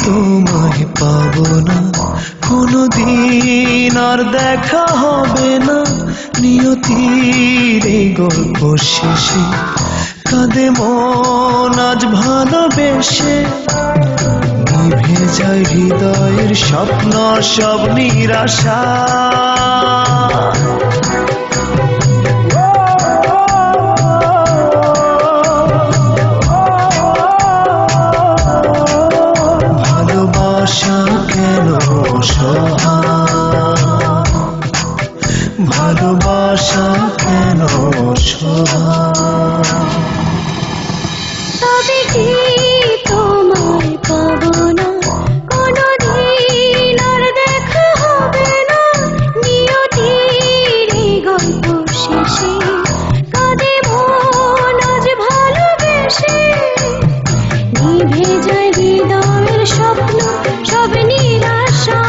তোমায় পাবো না কোনোদিন, আর দেখা হবে না নিয়তির এই গল্প শেষে। কাঁদে মন আজ ভালোবেসে, নিভে যায় হৃদয়ের স্বপ্ন সব নিরাশা। ভালোবাসা কেন সহায়? তবে কি তোমায় পাবো না কোনোদিন, আর দেখা হবে না নিয়তির এই গল্প শেষে। কাঁদে মন আজ ভালোবেসে, নিভে যায় হৃদয়ের স্বপ্ন সব নিরাশা।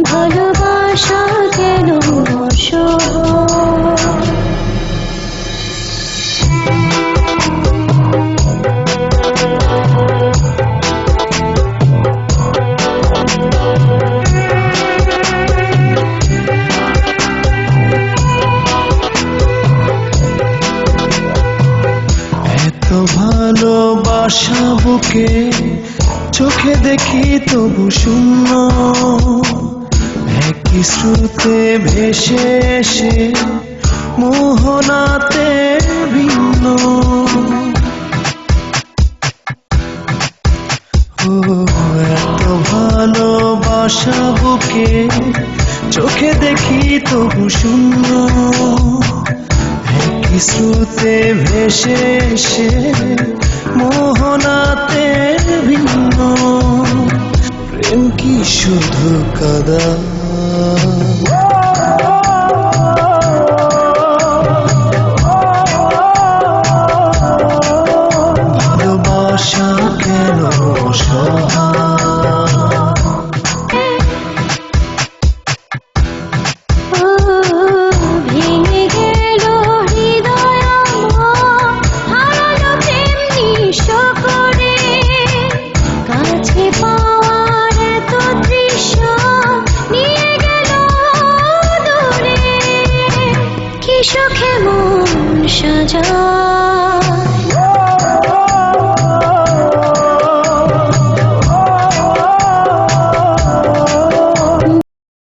ভালোবাসা কেন এত ভালোবাসা বুকে চোখে দেখি তবু শূন্য, একই স্রোতে ভেসে এসে মোহনাতে ভিন্ন। ও এত ভালোবাসা বুকে চোখে দেখি তবু শূন্য, একই স্রোতে ভেসে এসে মোহনাতে ভিন্ন। প্রেম কি শুধু কাদা? ভালোবাসা কেন সহায়? ভেঙে গেল হৃদয় আমার, হারালো প্রেম নিঃস্ব করে। কাছে পাওয়ার এত তৃষ্ণা নিয়ে গেল দূরে। কি সুখে মন সাজা